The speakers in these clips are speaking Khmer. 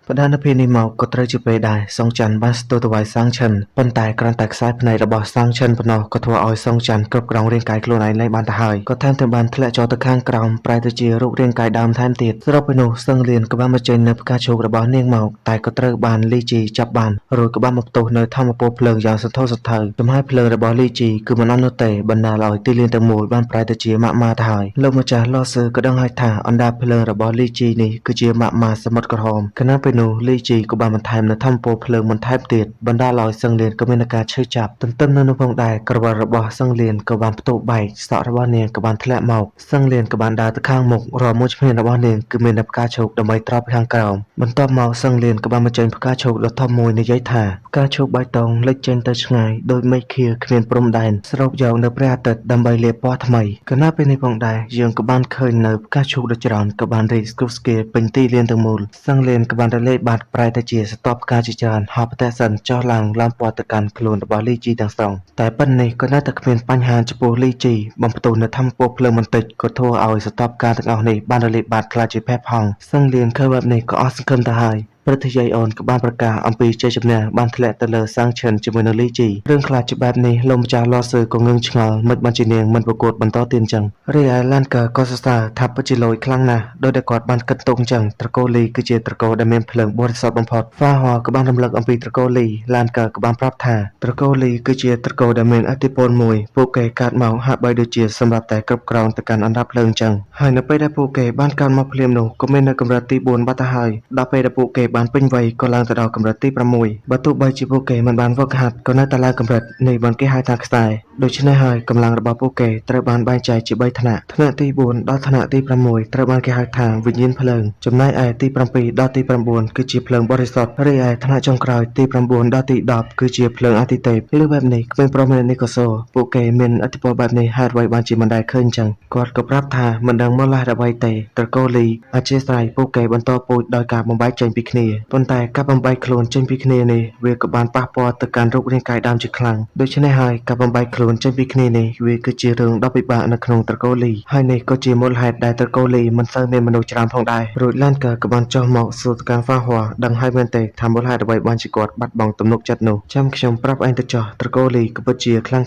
ប្រធានភាពនេះមកក៏ត្រូវជាពេលដែរសងច័ន្ទបានស្ទុះទៅវាយសាងឈិនប៉ុន្តែគ្រាន់តែខ្សែភ្នែករបស់សាងឈិនប៉ុណ្ណោះក៏ធ្វើឲ្យសងច័ន្ទគ្រប់គ្រងរាងកាយខ្លួនឯងលែងបានទៅហើយក៏ថែមទាំងបានធ្លាក់ចុះទៅខាងក្រោមប្រែទៅជារូបរាងកាយដើមថែមទៀតសរុបពីនោះសឹងលៀនក៏បានបញ្ចេញនៅផ្កាឈូករបស់នាងមកតែក៏ត្រូវបានលីជីចាប់បានរួចក៏បានមកផ្ទុះនៅធម្មពលភ្លើងយ៉ាងសន្ធោសន្ធៅចំហាយភ្លើងរបស់លីជីគឺមិនអន់នោះទេបណ្ដាលឲ្យទីលានទាំងមូលបានប្រែទៅជាម៉ាក់ម៉ាទៅហើយលោកម្ចាស់លស៊ឺក៏ដឹងហើយថាអណ្ដាតភ្លើងរបស់លីជីនេះគឺជាម៉ាក់ម៉ាសមុទ្រក្រហមខណៈពេលនោះលីជីក៏បានបន្ថែមនៅធម្មពលភ្លើងបន្ថែមទៀតបណ្ដាលឲ្យសឹងលៀនក៏មានអាការឈឺចាប់ទន្ទឹមនឹងនោះផងដែរក្រវិលរបស់សឹងលៀនក៏បានផ្ទុះបែកសក់របស់នាងក៏បានធ្លាក់មកសឹងលៀនក៏បានដើរទៅខាងមុខរាល់មួយឈ្មោះរបស់នាងគឺមានតែផ្កាឈូកដើម្បីត្រប់ខាងក្រោមបន្ទាប់មកសឹងលៀនក៏បានបញ្ចេញផ្កាឈូកដ៏ធំមួយនិយាយថាផ្កាឈូកបៃតងលេចចេញទៅឆ្ងាយដោយមេឃខៀវគ្មានព្រំដែនស្រូបយកនៅព្រះអាទិត្យដើម្បីលាបពណ៌ថ្មីគណៈពេលនេះផងដែរយើងក៏បានឃើញនៅផ្កាឈូកដ៏ច្រើនក៏បានរីកស្គុះស្គាយពេញទីលានទាំងមូលសឹងលៀនក៏បានរលាយបាត់ប្រែទៅជាស្ទប់ផ្កាជាច្រើនហោះផ្ទះសិនចុះឡើងឡានពណ៌ទៅកាន់ខ្លួនរបស់លីជីទាំងស្រុងតែប៉ុន្តែនេះក៏នៅតែគ្មានបញ្ហាចំពោះលីជីបំផ្ទុះនៅធម្មពលភ្លើងបន្តិចក៏ធ្វើឲ្យស្ទប់ការទាំងអស់នេះបានរលាយបាត់ខ្លាចជាផេះផង់សឹងលៀនឃើញបែបនេះក៏អស់សង្ឃឹមទៅហើយព្រឹទ្ធាយាយអូនក៏បានប្រកាសអំពីជ័យជំនះបានធ្លាក់ទៅលើសាងឈិនជាមួយនឹងលីជីរឿងខ្លាចជាបែបនេះលោកម្ចាស់លស៊ឺក៏ងឿងឆ្ងល់មិនបានជានាងមិនប្រកួតបន្តទៀតអញ្ចឹងរីឯឡានកើក៏សរសើរថាពិតជាលយខ្លាំងណាស់ដោយតែគាត់បានគិតទុកអញ្ចឹងត្រកូលលីគឺជាត្រកូលដែលមានភ្លើងបរិសុទ្ធបំផុតហ្វាហ័រក៏បានរំលឹកអំពីត្រកូលលីឡានកើក៏បានប្រាប់ថាត្រកូលលីគឺជាត្រកូលដែលមានឥទ្ធិពលមួយពួកគេកើតមកហាក់បីដូចជាសម្រាប់តែគ្រប់គ្រងទៅកាន់អណ្ដាតភ្លើងអញ្ចឹងហើយនៅពេលដែលពួកគេបានកើតមកភ្លាមនោះក៏មាននៅកម្រិតទី4បាត់ទៅហើយដល់ពេលដែលពួកគេបានពេញវ័យក៏ឡើងទៅដល់កម្រិតទី6បើទោះបីជាពួកគេមិនបានហ្វឹកហាត់ក៏នៅតែឡើងកម្រិតនេះបានគេហៅថាខ្សែដូច្នេះហើយកម្លាំងរបស់ពួកគេត្រូវបានបែងចែកជា3ថ្នាក់ថ្នាក់ទី4ដល់ថ្នាក់ទី6ត្រូវបានគេហៅថាវិញ្ញាណភ្លើងចំណែកឯទី7ដល់ទី9គឺជាភ្លើងបរិសុទ្ធរីឯថ្នាក់ចុងក្រោយទី9ដល់ទី10គឺជាភ្លើងអាទិទេពលើបែបនេះគ្មានប្រុសម្នាក់នេះក៏សូពួកគេមានឥទ្ធិពលបែបនេះហេតុអ្វីបានជាមិនដែលឃើញចឹងគាត់ក៏ប្រាប់ថាមិនដឹងមូលហេតុអ្វីទេត្រកូលលីអធិស្ឋានពួកគេបន្តពូជដោយការបំបែកចេញពីគ្នាប៉ុន្តែការបំបែកខ្លួនចេញពីគ្នានេះវាក៏បានប៉ះពាល់ទៅកាន់រូបរាងកាយដើមជាខ្លាំងដូច្នេះហើយការបំបែកខ្លួនចេញពីគ្នានេះវាគឺជារឿងដ៏ពិបាកនៅក្នុងត្រកូលលីហើយនេះក៏ជាមូលហេតុដែលត្រកូលលីមិនសូវមានមនុស្សច្រើនផងដែររួចឡានកើក៏បានចុះមកសួរទៅកាន់ហ្វាហ័រដឹងហើយមែនទេថាមូលហេតុអ្វីបានជាគាត់បាត់បង់ទំនុកចិត្តនោះចាំខ្ញុំប្រាប់ឯងទៅចុះត្រកូលលីក៏ពិតជាខ្លាំង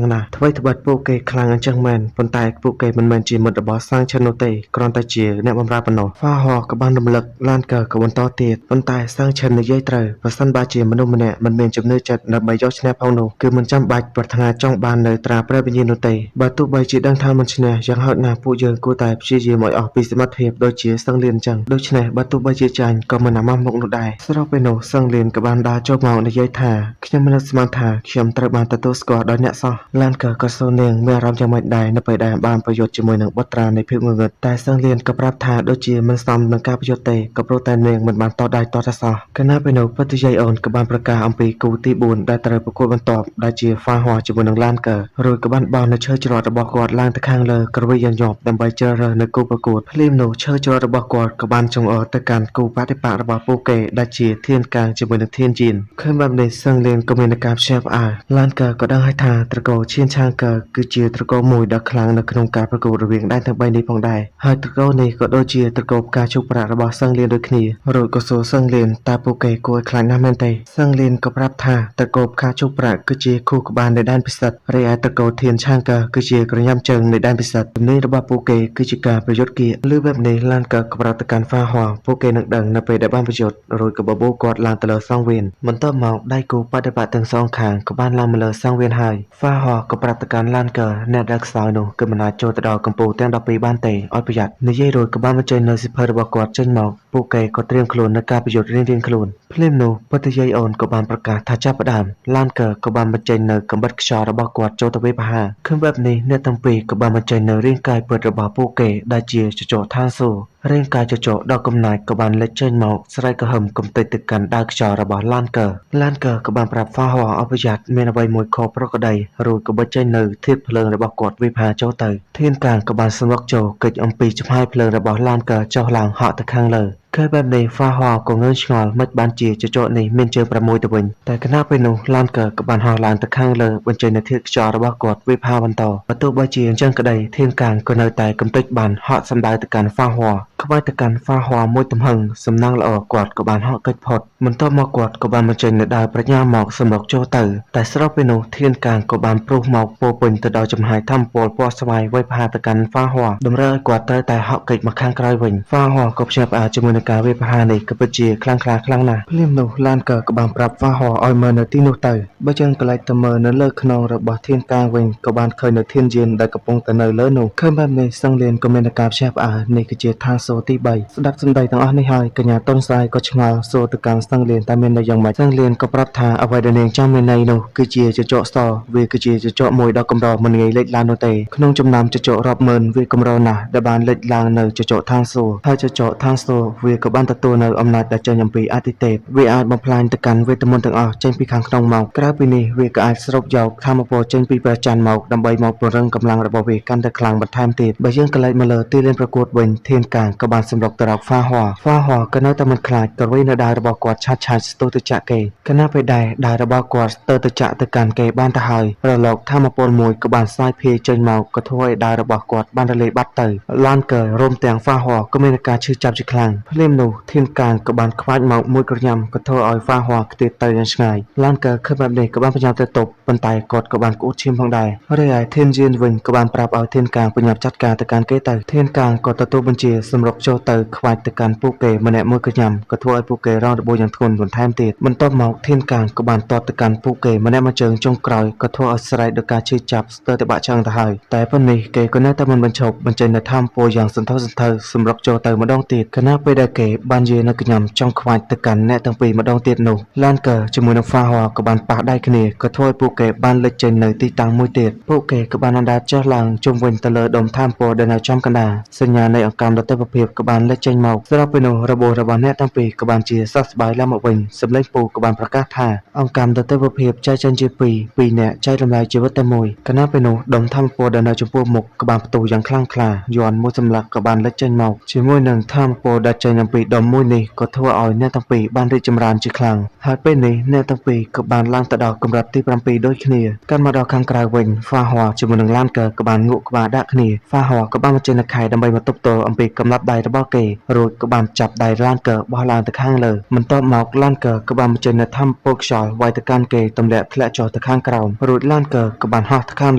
ណាស់អ្វីត្បិតពួកគេខ្លាំងអញ្ចឹងមែនប៉ុន្តែពួកគេមិនមែនជាមិត្តរបស់សាងឈិននោះទេគ្រាន់តែជាអ្នកបម្រើប៉ុណ្ណោះហ្វាហ័រក៏បានរំលឹកឡានកើក៏បន្តទៀតប៉ុន្តែសាងឈិននិយាយត្រូវបើសិនបើជាមនុស្សម្នាក់មិនមានជំនឿចិត្តដើម្បីយកឈ្នះផងនោះគឺមិនចាំបាច់ប្រាថ្នាចង់បាននៅត្រាព្រះវិញ្ញាណនោះទេបើទោះបីជាដឹងថាមិនឈ្នះយ៉ាងហោចណាស់ពួកយើងគួរតែព្យាយាមឲ្យអស់ពីសមត្ថភាពដូចជាសឹងលៀនចឹងដូច្នេះបើទោះបីជាចាញ់ក៏មិនអាម៉ាស់មុខនោះដែរស្របពេលនោះសឹងលៀនក៏បានដើរចូលមកនិយាយថាខ្ញុំមិននឹកស្មានថាខ្ញុំត្រូវបានទទួលស្គាល់ដោយអ្នកសោះឡានក៏សួរនាងមានអារម្មណ៍យ៉ាងម៉េចដែរនៅពេលដែលបានប្រយុទ្ធជាមួយនឹងបុត្រានៃភាពងងឹតតែសឹងលៀនក៏ប្រាប់ថាដូចជាមិនសមនឹងការប្រយុទ្ធទេក៏ព្រោះតែនាងមិនបានតដៃតតសោះគណៈពេលនោះពុទ្ធិយាយអូនក៏បានប្រកាសអំពីគូទី4ដែលត្រូវប្រកួតបន្ទាប់ដែលជាហ្វាហ័រជាមួយនឹងឡានកើរួចក៏បានបោះនៅឈើច្រត់របស់គាត់ឡើងទៅខាងលើក្រវីយ៉ាងញាប់ដើម្បីជ្រើសរើសនៅគូប្រកួតភ្លាមនោះឈើច្រត់របស់គាត់ក៏បានចង្អុលទៅកាន់គូបដិបករបស់ពួកគេដែលជាធានកាងជាមួយនឹងធានជីនឃើញបែបនេះសឹងលៀនក៏មានការភ្ញាក់ផ្អើលឡានកើក៏ដឹងហើយថាត្រកូលឈៀនឆាងកើគឺជាត្រកូលមួយដ៏ខ្លាំងនៅក្នុងការប្រកួតរវាងដែនទាំង3នេះផងដែរហើយត្រកូលនេះក៏ដូចជាត្រកូលផ្កាឈូកប្រាក់របស់សឹងលៀនដូចគ្នារួចក៏សួរសឹងលៀនតើពួកគេគួរឲ្យខ្លាចណាស់មែនទេសឹងលៀនក៏ប្រាប់ថាត្រកូលផ្កាឈូកប្រាក់គឺជាខួរក្បាលនៃដែនពិសិដ្ឋរីឯត្រកូលធានឆាងកើគឺជាក្រញាំជើងនៃដែនពិសិដ្ឋជំនាញរបស់ពួកគេគឺជាការប្រយុទ្ធគៀកឮបែបនេះឡានកើក៏ប្រាប់ទៅកាន់ហ្វាហ័រពួកគេនឹងដឹងនៅពេលដែលបានប្រយុទ្ធរួចក៏បបួលគាត់ឡើងទៅលើសង្វៀនបន្ទាប់មកដៃគូបដិបកទាំងសងខាងក៏បានឡើងមកលើសង្វៀនហើយហ្វាហ័រក៏ប្រាប់ទៅកាន់ឡានកើអ្នកដែលខ្សោយនោះគឺមិនអាចចូលទៅដល់កំពូលទាំង12បានទេឲ្យប្រយ័ត្ននិយាយរួចក៏បានបញ្ចេញនៅសិភៅរបស់គាត់ចេញមកពួកគេក៏ត្រៀមខ្លួននៅការប្រយុទ្ធរៀងៗខ្លួនភ្លាមនោះពុទ្ធិយាយអូនក៏បានប្រកាសថាចាប់ផ្ដើមឡានកើក៏បានបញ្ចេញនៅកំបិតខ្យល់របស់គាត់ចូលទៅវាបហាឃើញបែបនេះអ្នកទាំងពីរក៏បានបញ្ចេញនៅរាងកាយពិតរបស់ពួកគេដែលជាជជកឋានសួគ៌រាងកាយជជកដ៏កំណាចក៏បានលេចចេញមកស្រែកកហឹមកំទេចទៅកាន់ដាវខ្យល់របស់ឡានកើក៏បានប្រាប់ហ្វាហ័រឲ្យប្រយ័ត្នមានអ្វីមួយខុសប្រក្រតីរួចក៏បញ្ចេញនៅធាតុភ្លើងរបស់គាត់វិភាចូលទៅធានកាងក៏បានស្វឹកចូលកិច្ចអំពីចំហាយភ្លើងរបស់ឡានកើចុះឡើងហក់ទៅខាងលើ ឃើញបែបនេះហ្វាហោក៏ងឿងឆ្ងល់មិនបានជាចចកនេះមានជើង6ទៅវិញតែគណៈពេលនោះឡានកើក៏បានហោះឡើងទៅខាងលើបញ្ចេញនូវធាតុខ្យល់របស់គាត់វាផាបន្តបើទោះបីជាអញ្ចឹងក្តីធានកាងក៏នៅតែកំទេចបានហក់សម្ដៅទៅកាន់ហ្វាហោក្បាច់ទៅកាន់ហ្វាហោមួយទំហឹងសំណាងល្អគាត់ក៏បានហក់កិច្ចផុតបន្ទាប់មកគាត់ក៏បានបញ្ចេញនូវដើរប្រាជ្ញាមកសម្រុកចូលទៅតែស្របពេលនោះធានកាងក៏បានព្រុសមកពោពេញទៅដោយចំហាយធម្មពលពណ៌ស្វាយវាយផាទៅកាន់ហ្វាហោតម្រូវឲ្យគាត់ត្រូវតែហក់កិច្ចមកខាងក្រោយវិញហ្វាហោក៏ភ្ញាក់ផ្អើលជាមួយនឹងការវាយប្រហារនេះក៏ពិតជាខ្លាំងក្លាខ្លាំងណាស់ភ្លាមនោះឡានកើក៏បានប្រាប់ហ្វាហោឲ្យមើលនៅទីនោះទៅបើយើងកន្លែងទៅមើលនៅលើខ្នងរបស់ធានកាងវិញក៏បានឃើញនៅធានយានដែលកំពុងតែនៅលើនោះឃើញបែបនេះសង្លៀនក៏មានការភ្ញាក់ផ្អើលនេះគឺជាឋានសួគ៌ទី3ស្ដាប់សម្ដីទាំងអស់នេះហើយកញ្ញាតុនស្រីក៏ឆ្ងល់សួរទៅកាន់សង្លៀនតែមានន័យយ៉ាងម៉េចសង្លៀនក៏ប្រាប់ថាអ្វីដែលនាងចាំមានន័យនោះគឺជាចចកសវាគឺជាចចកមួយដ៏កម្រមិនងាយលេចឡើងនោះទេក្នុងចំណោមចចករាប់ម៉ឺនវាកម្រណាស់ដែលបានលេចឡើងនៅចចកឋានសួគ៌ហើយចចកឋានសួគ៌វាក៏បានទទួលនៅអំណាចដែលចេញអំពីអតិទេពវាអាចបំផ្លាញទៅកាន់វេទមន្តទាំងអស់ចេញពីខាងក្នុងមកក្រៅពីនេះវាក៏អាចស្រូបយកធម៌ពលចេញពីព្រះច័ន្ទមកដើម្បីមកពង្រឹងកម្លាំងរបស់វាកាន់តែខ្លាំងបន្ថែមទៀតបើយើងកន្លែងមកលើទីលានប្រកួតវិញធានកាងក៏បានសម្រុកទៅរកហ្វាហោក៏នៅតែមិនខ្លាចក៏វិញនៅដើររបស់គាត់ឆាតស្ទុះទៅចាក់គេគណៈពេលដែរដើររបស់គាត់ស្ទើរទៅចាក់ទៅកាន់គេបានទៅហើយរលកធម៌ពលមួយក៏បានស្លាយភាយចេញមកក៏ធ្វើឲ្យដើររបស់គាត់បានរលាយបាត់ទៅឡានកើរួមទាំងហ្វាហោក៏មានការឈឺចាប់ជាខ្លាំងភ្លាមនោះធានកាងក៏បានខ្វាច់មកមួយក្រញាំក៏ធ្វើឲ្យហ្វាហោខ្ទាតទៅយ៉ាងឆ្ងាយឡានកើឃើញបែបនេះក៏បានប្រញាប់ទៅទប់ប៉ុន្តែគាត់ក៏បានក្អួតឈាមផងដែររីឯធានយានវិញក៏បានប្រាប់ឲ្យធានកាងប្រញាប់ចាត់ការទៅកាន់គេទៅធានកាងក៏ទទួលបញ្ជាសម្រុកចូលទៅខ្វាច់ទៅកាន់ពួកគេម្នាក់មួយក្រញាំក៏ធ្វើឲ្យពួកគេរងរបួសយ៉ាងធ្ងន់បន្ថែមទៀតបន្ទាប់មកធានកាងក៏បានទាត់ទៅកាន់ពួកគេម្នាក់មួយជើងចុងក្រោយក៏ធ្វើឲ្យស្រែកដោយការឈឺចាប់ស្ទើរតែបាក់ឆ្អឹងទៅហើយតែប៉ុណ្នេះគេក៏នៅតែមិនបញ្ឈប់បញ្ចេញនូវធម៌ពលយ៉ាងសន្ធោសន្ធៅសម្រុកចូលទៅម្ដងទៀតខណៈពេលដែលគេបានយានៅក្រញាំចង់ខ្វាច់ទៅកាន់អ្នកទាំងពីរម្ដងទៀតនោះឡានកើជាមួយនឹងហ្វាហោក៏បានប៉ះដៃគ្នាក៏ធ្វើឲ្យពួកគេបានលេចចេញនៅទីតាំងមួយទៀតពួកគេក៏បានអណ្ដាតចុះឡើងជុំវិញទៅលើដុំធម៌ពលដែលនៅចំកណ្ដាលសញ្ញានៃអង្កាំដទិភាពក៏បានលេចចេញមកស្របពេលនោះរបួសរបស់អ្នកទាំងពីរក៏បានជាសះស្បើយឡើងមកវិញសម្លេងពូក៏បានប្រកាសថាអង្កាំដទិភាពចែកចេញជាពីរអ្នកចែករំលែកជីវិតតែមួយខណៈពេលនោះដុំធម៌ពលដែលនៅចំពោះមុខក៏បានផ្ទុះយ៉ាងខ្លាំងក្លាយ័ន្តមួយសម្លាក់ក៏បានលេចចេញមកជាមួយនឹងធម៌ពលដែលចេញអំពីដុំមួយនេះក៏ធ្វើឲ្យអ្នកទាំងពីរបានរីកចម្រើនជាខ្លាំងហើយពេលនេះអ្នកទាំងពីរក៏បានឡើងទៅដល់កម្រិតទី7ដូចគ្នាកាន់មកដល់ខាងក្រៅវិញហ្វាហោជាមួយនឹងឡានកើក៏បានងក់ក្បាលដាក់គ្នាហ្វាហោក៏បានបញ្ចេញនូវខែដើម្បីមកទប់ទល់អំពីកម្លាប់ដៃរបស់គេរួចក៏បានចាប់ដៃឡានកើបោះឡើងទៅខាងលើបន្ទាប់មកឡានកើក៏បានបញ្ចេញនូវធម្មពលខ្យល់វាយទៅកាន់គេទម្លាក់ធ្លាក់ចុះទៅខាងក្រោមរួចឡានកើក៏បានហោះទៅខាង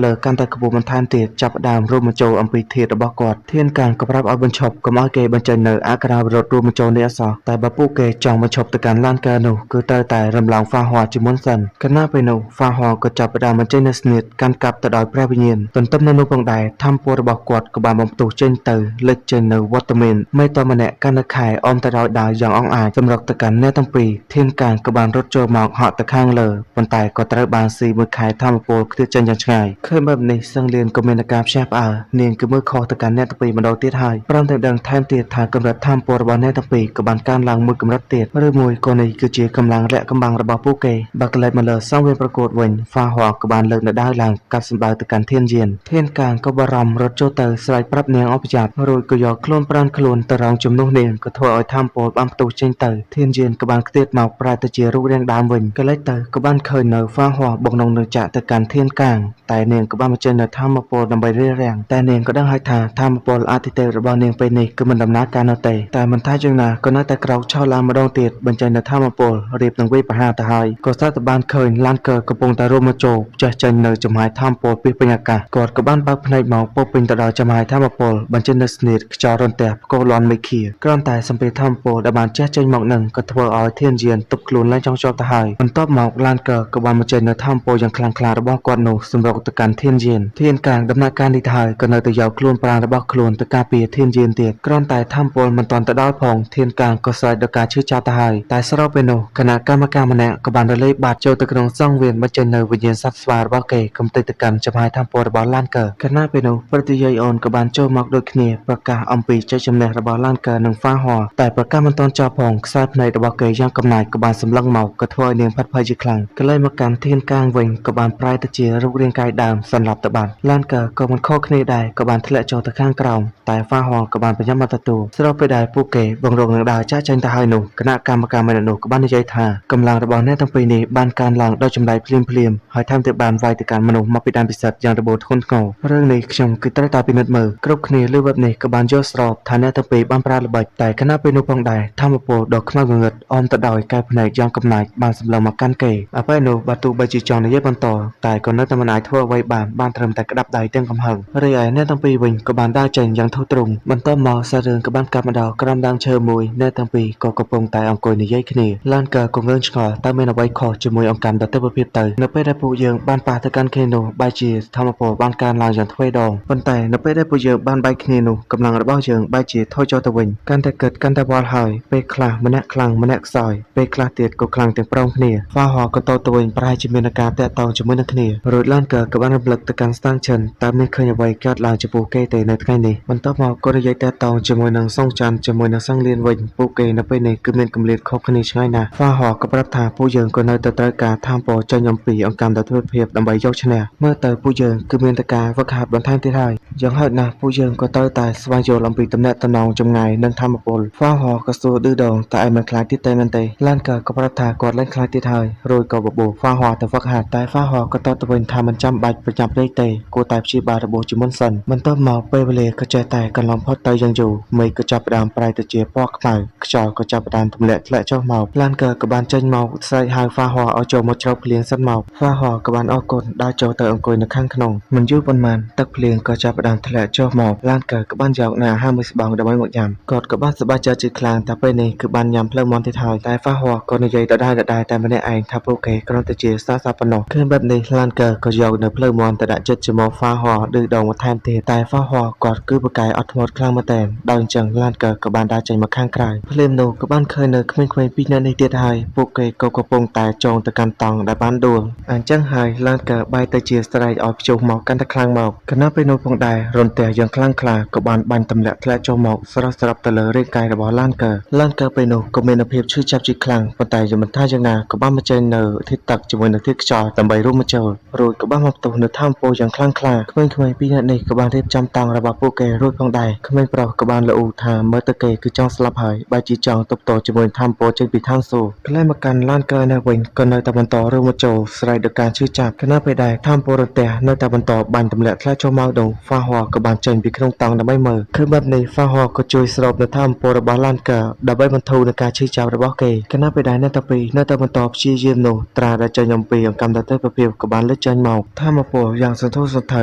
លើកាន់តែខ្ពស់បន្ថែមទៀតចាប់ផ្ដើមរួមបញ្ចូលអំពីធាតុរបស់គាត់ធានកាងក៏ប្រាប់ឲ្យបញ្ឈប់កុំឲ្យគេបញ្ចេញនៅអក្ខរាវិរុទ្ធរួមបញ្ចូលនេះអសោះតែបើពួកគេចង់បញ្ឈប់ទៅកាន់ឡានកើនោះគឺត្រូវតែរំលងហ្វាហោជាមុនសិនខណៈពេលនោះហ្វាហោក៏ចាប់ផ្ដើមបញ្ចេញនូវស្នៀតកាន់កាប់ទៅដោយព្រះវិញ្ញាណទន្ទឹមនឹងនោះផងដែរធម្មពលរបស់គាត់ក៏បានបំផ្ទុះចេញទៅលេចចេញនៅវត្តមានមេតម្នាក់កាន់នៅខែអមទៅដោយដាវយ៉ាងអង្អាចសម្រុកទៅកាន់អ្នកទាំងពីរធានកាងក៏បានរត់ចូលមកហក់ទៅខាងលើប៉ុន្តែក៏ត្រូវបានស៊ីមួយខែធម្មពលខ្ទាតចេញយ៉ាងឆ្ងាយឃើញបែបនេះសង្លៀនក៏មានការភ្ញាក់ផ្អើលនាងគឺមើលខុសទៅកាន់អ្នកទាំងពីរម្ដងទៀតហើយព្រមទាំងដឹងថែមទៀតថាកម្រិតធម្មពលរបស់អ្នកទាំងពីរក៏បានកើនឡើងមួយកម្រិតទៀតឬមួយក៏នេះគឺជាកម្លាំងលាក់កំបាំងរបស់ពួកគេបើកលែកមកលើសង្វៀនប្រកួតវិញហ្វាហោក៏បានលើកនៅដាវឡើងកាត់សម្បៅទៅកាន់ធានយានធានកាងក៏បារម្ភរត់ចូលទៅស្រែកប្រាប់នាងអបយ៉ាតរួចក៏យកខ្លួនប្រានខ្លួនទៅរងជំនួសនាងក៏ធ្វើឲ្យធម្មពលបានផ្ទុះចេញទៅធានយានក៏បានខ្ទាតមកប្រែទៅជារូបរាងដើមវិញកលែកទៅក៏បានឃើញនៅហ្វាហោបុកក្នុងនឹងចាក់ទៅកាន់ធានកាងតែនាងក៏បានបញ្ចេញនៅធម្មពលដើម្បីរារាំងតែនាងក៏ដឹងហើយថាធម្មពលអតិទេពរបស់នាងពេលនេះគឺមិនដំណើរការនៅទេតែមិនថាយ៉ាងណាក៏នៅតែក្រោកឈរឡើងម្ដងទៀតបញ្ចេញនៅធម្មពលរៀបនឹងវេប្រហារទៅហើយក៏ស្ទើរតែបានឃើញឡានកើកំពុងតែរួមមកចូលចេះចេញនៅចំហាយធម្មពលពីពេញអាកាសគាត់ក៏បានបើកភ្នែកមកពោពេញទៅដោយចំហាយធម្មពលបញ្ចេញនៅស្នៀតខ្យល់រន្ទះផ្គរលាន់មេឃាគ្រាន់តែសម្ពាធធម្មពលដែលបានចេះចេញមកនឹងក៏ធ្វើឲ្យធានយានទប់ខ្លួនឡើងចង់ជាប់ទៅហើយបន្ទាប់មកឡានកើក៏បានបញ្ចេញនៅធម្មពលយ៉ាងខ្លាំងក្លារបស់គាត់នោះសម្រុកទៅកាន់ធានយានធានកាងដំណាក់កាលនេះទៅហើយក៏នៅតែយកខ្លួនប្រាណរបស់ខ្លួនទៅការពារធានយានទៀតគ្រាន់តែធម្មពលមិនទាន់ទៅដល់ផងធានកាងក៏ស្រែកដល់ការឈឺចាប់ទៅហើយតែស្របពេលនោះគណៈកម្មការម្នាក់ក៏បានរលាយបាតចូលទៅក្នុងសង្វៀនបញ្ចេញនៅវិញ្ញាណសត្វស្វារបស់គេកំទេចទៅកាន់ចំហាយធម្មពលរបស់ឡានកើគណៈពេលនោះប្រតិយាយអូនក៏បានចូលមកដូចគ្នាប្រកាសអំពីជ័យជំនះរបស់ឡានកើនិងហ្វាហោតែប្រកាសមិនទាន់ចប់ផងខ្សែភ្នែករបស់គេយ៉ាងកំណាចក៏បានសម្លឹងមកក៏ធ្វើឲ្យនាងផាត់ភ័យជាខ្លាំងក៏เลยមកកាន់ធានកាងវិញក៏បានប្រែទៅជារូបរាងកាយដើមសន្លប់ទៅបាត់ឡានកើក៏មិនខកគ្នាដែរក៏បានធ្លាក់ចុះទៅខាងក្រោមតែហ្វាហោក៏បានប្រញាប់មកទទួលស្របពេលដែលពួកគេ បងរងនឹងដើរចាក់ចេញទៅហើយនោះគណៈកម្មការម្នាក់នោះក៏បាននិយាយថាកម្លាំងរបស់អ្នកទាំងពីរនេះបានកើនឡើងដោយចម្លែកភ្លាមហើយថែមទាំងបានវាយទៅកាន់មនុស្សមកពីដែនពិសិដ្ឋយ៉ាងរបូតធ្ងន់ធ្ងររឿងនេះខ្ញុំគឺត្រូវតែពិនិត្យមើលគ្រប់គ្នាលើបែបនេះក៏បានយល់ស្របថាអ្នកទាំងពីរបានប្រើល្បិចតែគណៈពេលនោះផងដែរធម្មពលដ៏ខ្មៅងងឹតអមទៅដោយកែភ្នែកយ៉ាងកំណាចបានសម្លឹងមកកាន់គេអ្វីនោះបើទោះបីជាចង់និយាយបន្តតែក៏នៅតែមិនអាចធ្វើអ្វីបានត្រឹមតែក្តាប់ដៃទាំងកំហឹងរីឯអ្នកទាំងពីរវិញក៏បានដើរចេញយ៉ាងធូរទ្រង់បន្ទាប់មកសាររឿងក៏បានកាប់មកដល់ក្រោមដើមឈើមួយអ្នកទាំងពីរក៏កំពុងតែអង្គុយនិយាយគ្នាឡានក៏ងឿងឆ្ងល់តើមានអ្វីខុសជាមួយអង្គការដទិភាពទៅនៅពេលដែលពួកយើងបានប៉ះទៅកាន់គ្នានោះបែរជាធម្មពលបានកើនឡើងយ៉ាងទ្វេដងប៉ុន្តែនៅពេលដែលពួកយើងបានបែកគ្នានោះកម្លាំងរបស់យើងបែរជាថយចុះទៅវិញកាន់តែគិតកាន់តែវល់ហើយពេលខ្លះម្នាក់ខ្លាំងម្នាក់ខ្សោយពេលខ្លះទៀតក៏ខ្លាំងទាំងព្រមគ្នាហ្វាហក៏តទៅវិញប្រហែលជាមានការតាក់ទងជាមួយនឹងគ្នារួចឡានក៏បានរំលឹកទៅកាន់ស្តាំងឈិនតើមានឃើញអ្វីកើតឡើងចំពោះគេទេនៅថ្ងៃនេះបន្ទាប់មកក៏និយាយតាក់ទងជាមួយនឹងសងច័ន្ទជាមួយនឹងសង្លៀនវិញពួកគេនៅពេលនេះគឺមានគម្លាតខុសគ្នាឆ្ងាយណាស់ហ្វាហក៏ប្រាប់ថាពួកយើងក៏នៅតែត្រូវការថាមពលចេញអំពីអង្គការដទិភាពដើម្បីយកឈ្នះមើលទៅពួកយើងគឺមានតែការវឹកហាត់បន្ថែមទៀតហើយយ៉ាងហោចណាស់ពួកយើងក៏ត្រូវតែស្វែងយល់អំពីទំនាក់ទំនងចម្ងាយនិងថាមពលហ្វាហក៏សួរឌឺដងតើឯងមិនខ្លាចទៀតទេមែនទេឡានក៏ប្រាប់ថាគាត់លែងខ្លាចទៀតហើយរួចក៏បបួលហ្វាហទៅវឹកហាត់តែហ្វាហក៏តបទៅវិញថាមិនចាំបាច់ប្រចាំពេកទេគួរតែព្យាបាលរបួសជាមុនសិនបន្ទាប់មកពេលវេលាក៏ចេះតែកន្លងផុតទៅយ៉ាងយូរមេឃក៏ចាប់ផ្ដើមប្រែទៅជាពណ៌ខ្មៅខ្យល់ក៏ចាប់ផ្ដើមទម្លាក់ធ្លាក់ចុះមកឡានក៏បានចេញមកស្រែកហៅហ្វាហឲ្យចូលមកជ្រកភ្លៀងសិនមកហ្វាហក៏បានអរគុណដើរចូលទៅអង្គុយនៅខាងក្នុងមិនយូរប៉ុន្មានទឹកភ្លៀងក៏ចាប់ផ្ដើមធ្លាក់ចុះមកឡានក៏បានយកនៅអាហារមួយស្បង់ដើម្បីមកញ៉ាំគាត់ក៏បានសប្បាយចិត្តជាខ្លាំងតែពេលនេះគឺបានញ៉ាំភ្លើងមាន់ទៀតហើយតែហ្វាហក៏និយាយដដែលតែម្នាក់ឯងថាពួកគេគ្រាន់តែជាសាសប៉ុណ្ណោះឃើញបែបនេះឡានក៏យកនៅភ្លើងមាន់ទៅដាក់ចិត្តជាមួយហ្វាហឌឺដងបន្ថែមទៀតតែហ្វាហគាត់គឺប្រកែកអត់ធ្មត់ខ្លាំងមែនទែនដោយអញ្ចឹងឡានក៏បានដើរចេញមកខាងក្រៅភ្លាមនោះក៏បានឃើញនៅក្មេងៗពីរនាក់នេះទៀតហើយពួកគេក៏កំពុងតែចងទៅកាន់តង់ដែលបានដួលអញ្ចឹងហើយឡានក៏បែរទៅជាស្រែកឲ្យព្យុះមកកាន់តែខ្លាំងមកគណៈពេលនោះផងដែររន្ទះយ៉ាងខ្លាំងក្លាក៏បានបាញ់ទម្លាក់ធ្លាក់ចុះមកស្រស់ទៅលើរាងកាយរបស់ឡានក៏ពេលនោះក៏មានភាពឈឺចាប់ជាខ្លាំងប៉ុន្តែយ៉ាងមិនថាយ៉ាងណាក៏បានបញ្ចេញនៅធាតុទឹកជាមួយនឹងធាតុខ្យល់ដើម្បីរួមបញ្ចូលរួចក៏បានមកផ្ទុះនៅថាមពលយ៉ាងខ្លាំងក្លាក្មេងៗពីរនាក់នេះក៏បានរៀបចំតង់របស់ពួកគេរួចផងដែរក្មេងប្រុសក៏បានលូថាមើលទៅគេគឺចង់ស្លាប់ហើយបែរជាចង់ទប់ទល់ជាមួយថាមពលចេញពីឋានសួគ៌កន្លែងមកកាន់ឡានកើនៅវិញក៏នៅតែបន្តរួមបញ្ចូលស្រែកដល់ការឈឺចាប់ខណៈពេលដែរថាមពលរន្ទះនៅតែបន្តបាញ់ទម្លាក់ធ្លាក់ចុះមកដងហ្វាហក៏បានចេញពីក្នុងតង់ដើម្បីមើលឃើញបែបនេះហ្វាហក៏ជួយស្រូបនៅថាមពលរបស់ឡានកើដើម្បីបន្ធូរនឹងការឈឺចាប់របស់គេខណៈពេលដែរអ្នកទាំងពីរនៅតែបន្តព្យាយាមនោះត្រាដែលចេញអំពីអង្គការដទិភាពក៏បានលេចចេញមកថាមពលយ៉ាងសន្ធោសន្ធៅ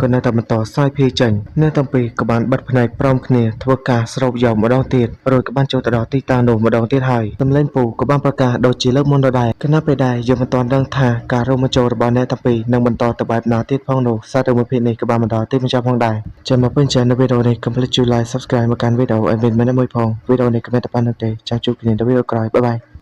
ក៏នៅតែបន្តសាយភាយចេញអ្នកទាំងពីរក៏បានបិទភ្នែកព្រមគ្នាធ្វើការស្រូបយកម្ដងទៀតរួចក៏បានចូលទៅដល់ទីតាំងនោះម្ដងទៀតហើយសំឡេងពូក៏បានប្រកាសដូចជាលើកមុនដដែលខណៈពេលដែរយើងមិនទាន់ដឹងថាការរួមបញ្ចូលរបស់អ្នកទាំងពីរនឹងបន្តទៅបែបណាទៀតផងនោះសាររឿងមួយភាគនេះក៏បានបន្តទីបញ្ចប់ផងដែរចាំមកពេញចាននៅវីដេអូនេះកុំភ្លេចជួយ like subscribe មកកាន់វីដេអូឲ្យមានមែនមួយផងវីដេអូនេះក៏មានតែប៉ុណ្្នឹងទេចាំជួបគ្នានៅវីដេអូក្រោយបាយបាយ